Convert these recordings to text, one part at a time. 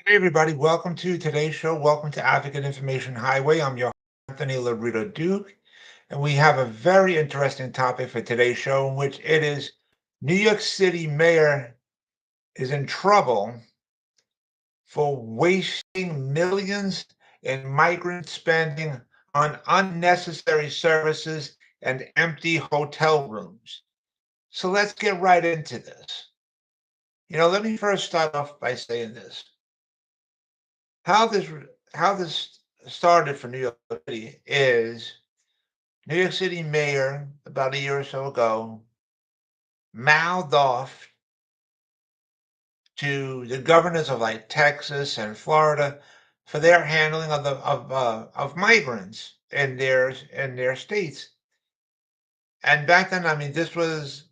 Hey, everybody, welcome to today's show. Welcome to Advocate Information Highway. I'm your host, Anthony Lorito-Duke, and we have a very interesting topic for today's show, in which it is New York City mayor is in trouble for wasting millions in migrant spending on unnecessary services and empty hotel rooms. So let's get right into this. Let me first start off by saying this. How this how this started for New York City is New York City mayor about a year or so ago mouthed off to the governors of like Texas and Florida for their handling of migrants in their states. And back then, I mean, this was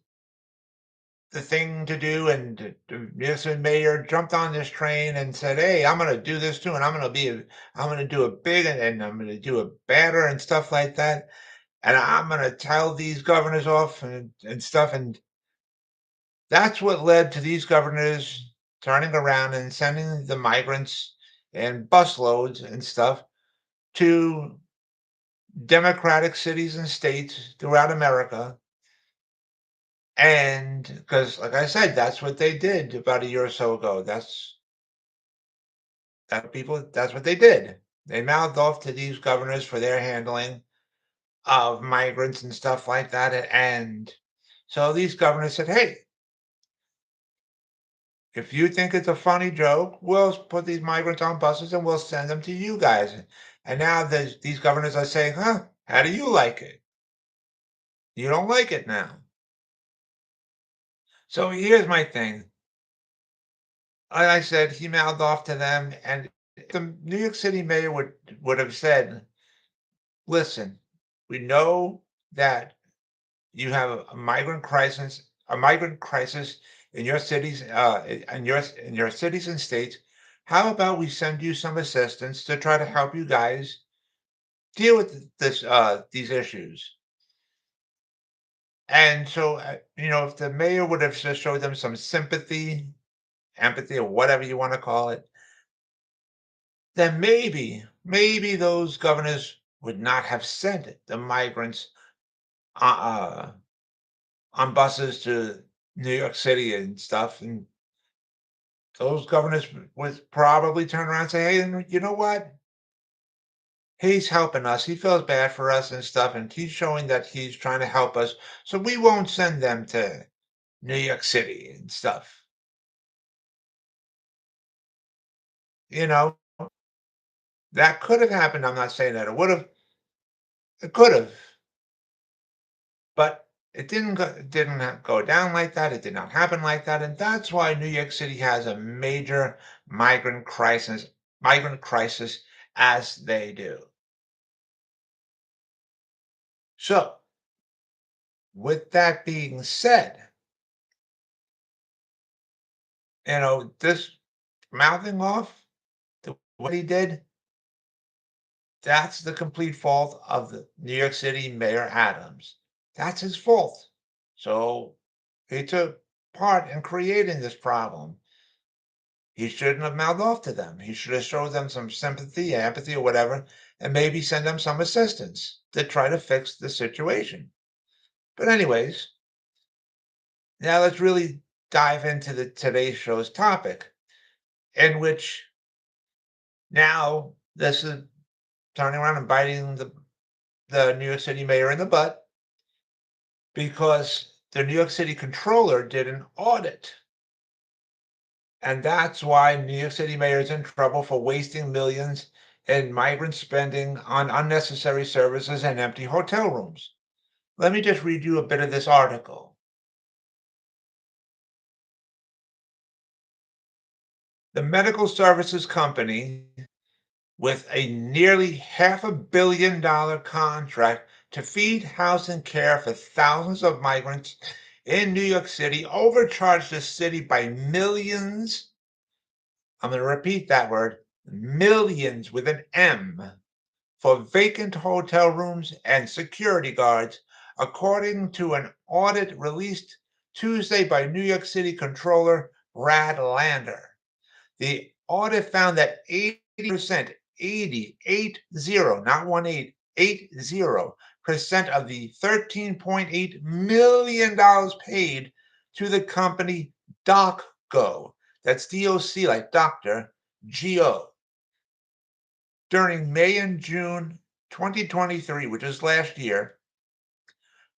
the thing to do, and the New York City mayor jumped on this train and said, "Hey, I'm going to do this too, and I'm going to do it big, and I'm going to do it better and stuff like that." And I'm going to tell these governors off and stuff. And that's what led to these governors turning around and sending the migrants and busloads and stuff to democratic cities and states throughout America. And because, like I said, that's what they did about a year or so ago. That's what they did. They mouthed off to these governors for their handling of migrants and stuff like that. And so these governors said, "Hey, if you think it's a funny joke, we'll put these migrants on buses and we'll send them to you guys." And now these governors are saying, "Huh, how do you like it? You don't like it now." So here's my thing. Like I said, he mouthed off to them, and the New York City mayor would have said, "Listen, we know that you have a migrant crisis in your cities, in your cities and states. How about we send you some assistance to try to help you guys deal with these issues?" And so, if the mayor would have just showed them some sympathy, empathy, or whatever you want to call it, then maybe those governors would not have sent the migrants uh, on buses to New York City and stuff. And those governors would probably turn around and say, "Hey, you know what? He's helping us. He feels bad for us and stuff, and he's showing that he's trying to help us. So we won't send them to New York City and stuff." You know, that could have happened. I'm not saying that it would have. It could have, but it didn't go down like that. It did not happen like that, and that's why New York City has a major migrant crisis. Migrant crisis, as they do. So, with that being said, this mouthing off to what he did, that's the complete fault of the New York City Mayor Adams. That's his fault. So he took part in creating this problem. He shouldn't have mouthed off to them. He should have showed them some sympathy, empathy, or whatever, and maybe send them some assistance to try to fix the situation. But anyways, now let's really dive into the today's show's topic, in which now this is turning around and biting the New York City mayor in the butt because the New York City controller did an audit. And that's why New York City mayor is in trouble for wasting millions in migrant spending on unnecessary services and empty hotel rooms. Let me just read you a bit of this article. The medical services company, with a nearly $500 million contract to feed, house, and care for thousands of migrants in New York City, overcharged the city by millions. I'm going to repeat that word, millions with an M, for vacant hotel rooms and security guards, according to an audit released Tuesday by New York City Controller Brad Lander. The audit found that 80%, 80, not 1 8, 80% of the $13.8 million paid to the company DocGo, that's DOC like doctor, GO, during May and June 2023, which is last year,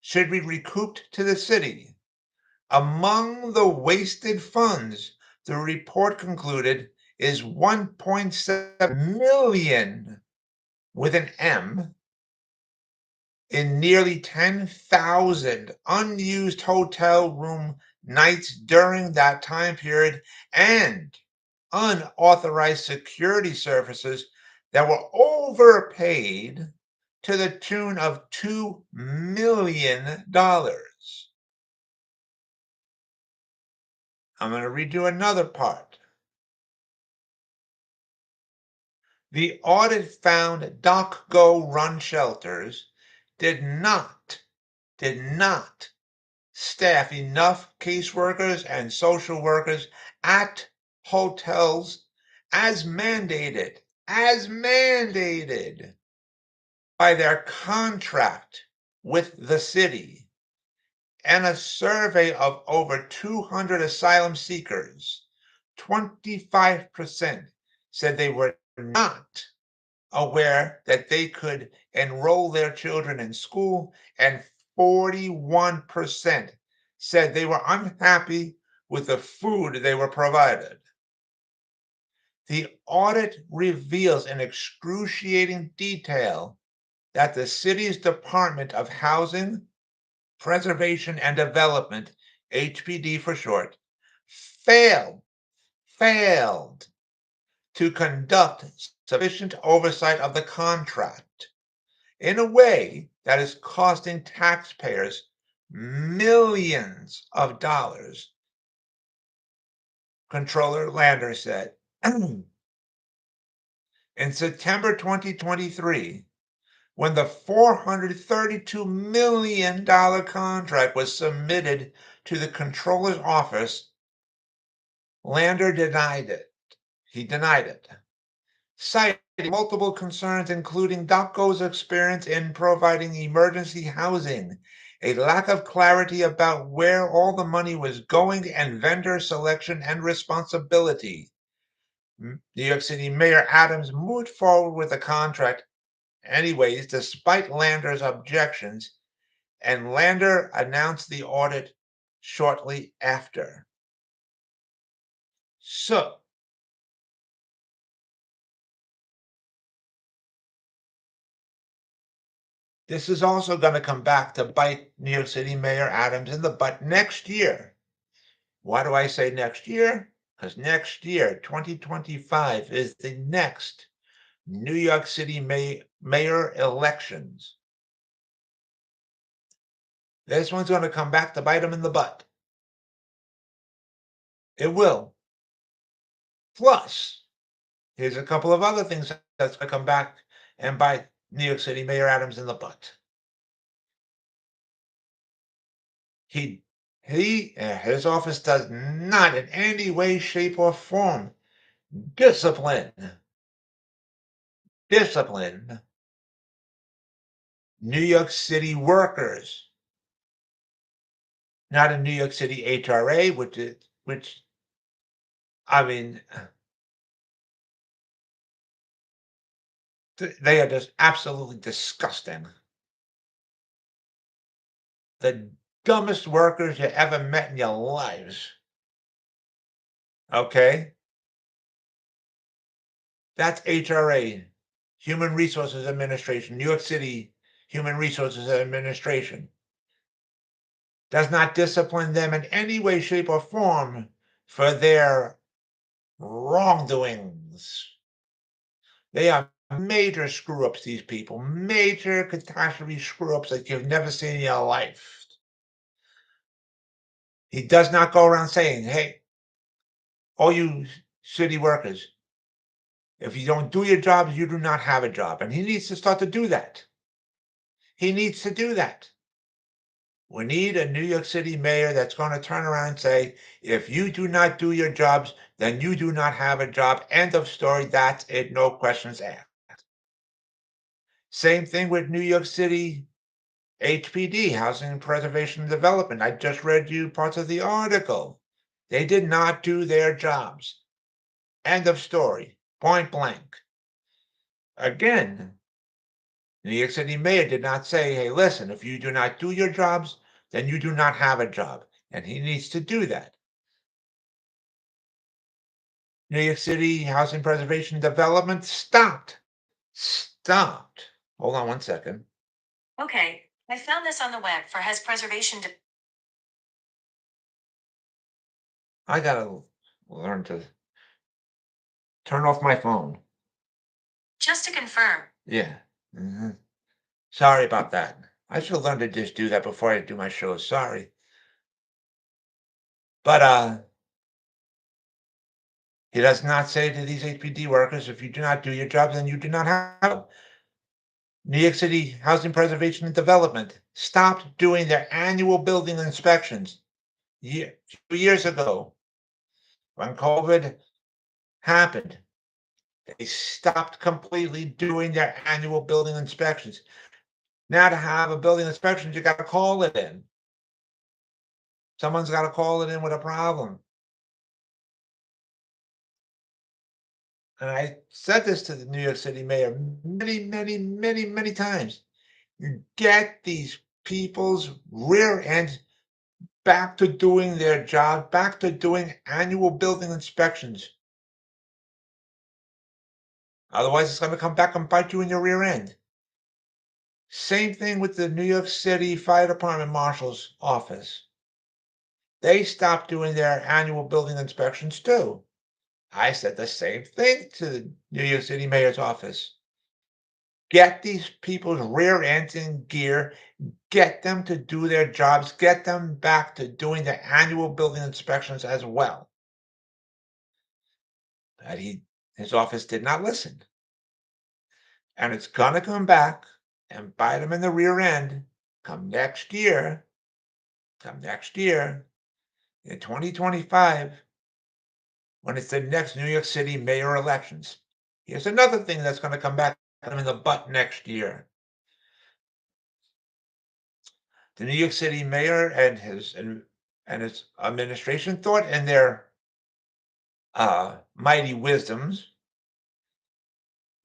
should be recouped to the city. Among the wasted funds, the report concluded, is 1.7 million with an M in nearly 10,000 unused hotel room nights during that time period and unauthorized security services that were overpaid to the tune of $2 million. I'm going to read you another part. The audit found DocGo run shelters did not staff enough caseworkers and social workers at hotels as mandated by their contract with the city. And a survey of over 200 asylum seekers, 25% said they were not aware that they could enroll their children in school, and 41% said they were unhappy with the food they were provided. The audit reveals in excruciating detail that the city's Department of Housing, Preservation and Development, HPD for short, failed to conduct sufficient oversight of the contract in a way that is costing taxpayers millions of dollars, Controller Lander said. In September 2023, when the $432 million contract was submitted to the Controller's office, Lander denied it. He denied it, citing multiple concerns, including DocGo's experience in providing emergency housing, a lack of clarity about where all the money was going, and vendor selection and responsibility. New York City Mayor Adams moved forward with the contract anyways, despite Lander's objections, and Lander announced the audit shortly after. So, this is also going to come back to bite New York City Mayor Adams in the butt next year. Why do I say next year? Because next year, 2025, is the next New York City mayor elections. This one's going to come back to bite him in the butt. It will. Plus, here's a couple of other things that's going to come back and bite New York City Mayor Adams in the butt. His office does not in any way, shape, or form discipline New York City workers, not in New York City HRA, which I mean, they are just absolutely disgusting. The dumbest workers you ever met in your lives. Okay? That's HRA, Human Resources Administration, New York City Human Resources Administration. Does not discipline them in any way, shape, or form for their wrongdoings. They are major screw ups, these people, major catastrophe screw ups that you've never seen in your life. He does not go around saying, hey, all you city workers, if you don't do your jobs, you do not have a job. And he needs to start to do that. He needs to do that. We need a New York City mayor that's going to turn around and say, if you do not do your jobs, then you do not have a job. End of story. That's it. No questions asked. Same thing with New York City HPD, Housing Preservation and Development. I just read you parts of the article. They did not do their jobs. End of story. Point blank. Again, New York City mayor did not say, hey, listen, if you do not do your jobs, then you do not have a job. And he needs to do that. New York City Housing Preservation Development stopped. Stopped. Hold on one second. Okay, I found this on the web for has preservation. I gotta learn to turn off my phone. Just to confirm. Yeah. Mhm. Sorry about that. I should learn to just do that before I do my shows. Sorry. But he does not say to these HPD workers, if you do not do your job, then you do not have. New York City Housing Preservation and Development stopped doing their annual building inspections 2 years ago when COVID happened. They stopped completely doing their annual building inspections. Now, to have a building inspection, you got to call it in. Someone's got to call it in with a problem. And I said this to the New York City mayor many, many, many, many times. You get these people's rear ends back to doing their job, back to doing annual building inspections. Otherwise, it's going to come back and bite you in your rear end. Same thing with the New York City Fire Department Marshal's office. They stopped doing their annual building inspections too. I said the same thing to the New York City mayor's office. Get these people's rear ends in gear, get them to do their jobs, get them back to doing their annual building inspections as well. But his office did not listen. And it's gonna come back and bite him in the rear end come next year in 2025 when it's the next New York City mayor elections. Here's another thing that's going to come back at him in the butt next year. The New York City mayor and his administration thought in their mighty wisdoms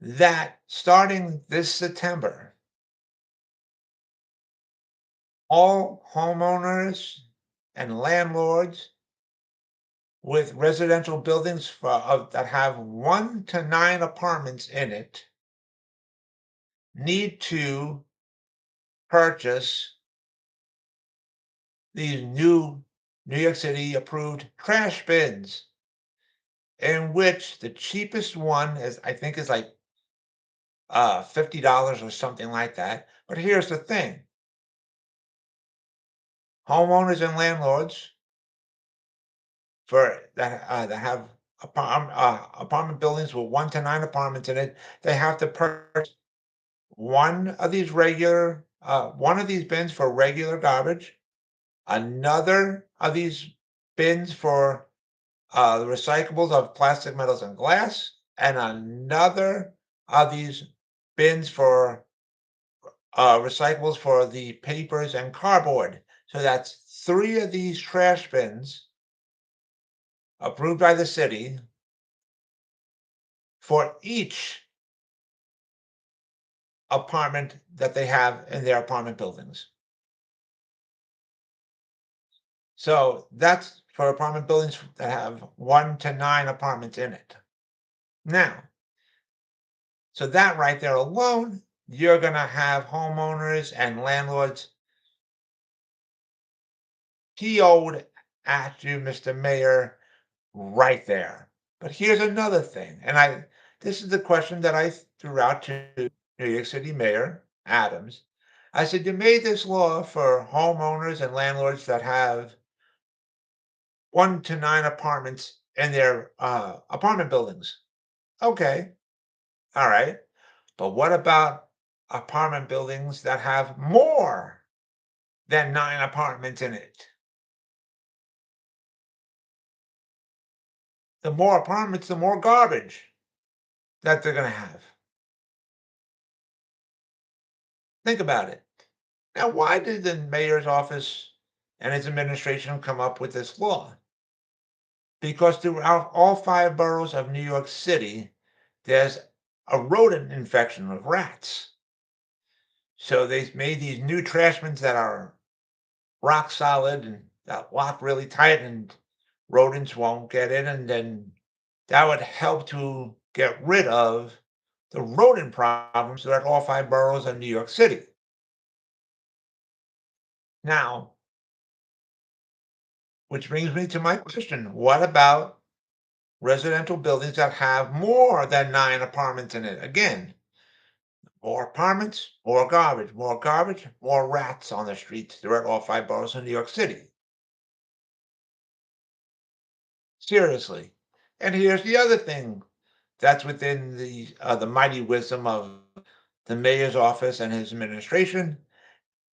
that starting this September, all homeowners and landlords with residential buildings that have 1 to 9 apartments in it need to purchase these new New York City approved trash bins, in which the cheapest one is, I think, is like $50 or something like that. But here's the thing: homeowners and landlords that have apartment buildings with 1 to 9 apartments in it, they have to purchase one of these bins for regular garbage, another of these bins for the recyclables of plastic, metals, and glass, and another of these bins for recyclables for the papers and cardboard. So that's 3 of these trash bins approved by the city for each apartment that they have in their apartment buildings. So that's for apartment buildings that have 1 to 9 apartments in it. Now, so that right there alone, you're going to have homeowners and landlords PO'd at you, Mr. Mayor, right there. But here's another thing, and this is the question that I threw out to New York City Mayor Adams. I said, you made this law for homeowners and landlords that have 1 to 9 apartments in their apartment buildings. Okay, all right. But what about apartment buildings that have more than 9 apartments in it. The more apartments, the more garbage that they're gonna have. Think about it. Now, why did the mayor's office and his administration come up with this law? Because throughout all 5 boroughs of New York City, there's a rodent infection of rats. So they've made these new trash bins that are rock solid and that lock really tight and rodents won't get in, and then that would help to get rid of the rodent problems throughout all 5 boroughs of New York City. Now, which brings me to my question. What about residential buildings that have more than 9 apartments in it? Again, more apartments, more garbage, more rats on the streets throughout all 5 boroughs of New York City. Seriously. And here's the other thing that's within the mighty wisdom of the mayor's office and his administration.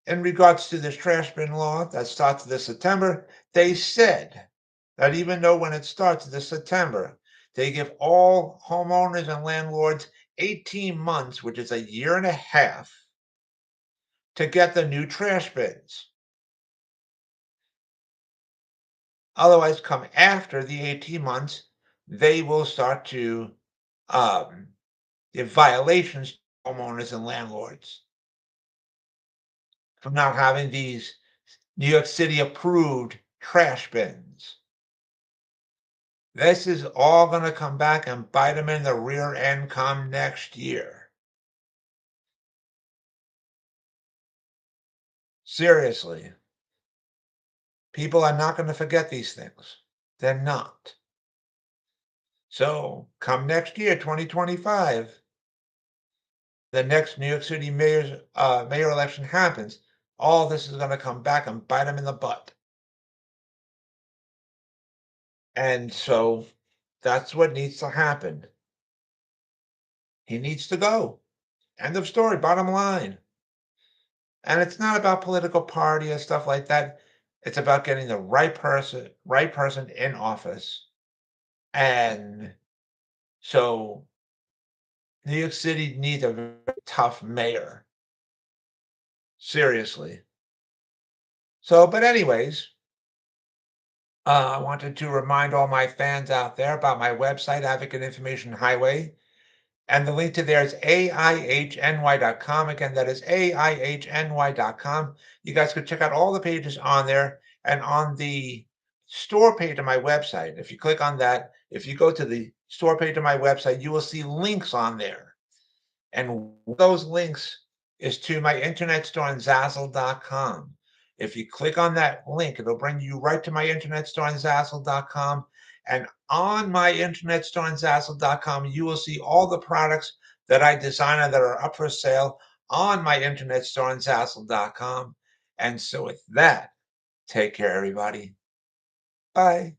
In regards to this trash bin law that starts this September, they said that even though when it starts this September, they give all homeowners and landlords 18 months, which is a year and a half, to get the new trash bins. Otherwise, come after the 18 months, they will start to um, give violations to homeowners and landlords from not having these New York City approved trash bins. This is all going to come back and bite them in the rear end come next year. Seriously. People are not going to forget these things. They're not. So come next year, 2025, the next New York City mayor election happens, all this is going to come back and bite them in the butt. And so that's what needs to happen. He needs to go. End of story, bottom line. And it's not about political party and stuff like that. It's about getting the right person in office. And so New York City needs a very tough mayor. Seriously. So, but anyways, I wanted to remind all my fans out there about my website, Advocate Information Highway. And the link to there is AIHNY.com. Again, that is AIHNY.com. You guys can check out all the pages on there and on the store page of my website. If you click on that, if you go to the store page of my website, you will see links on there. And those links is to my internet store on Zazzle.com. If you click on that link, it'll bring you right to my internet store on Zazzle.com. And on my internet store on Zazzle.com, you will see all the products that I design and that are up for sale on my internet store on Zazzle.com. And so with that, take care, everybody. Bye.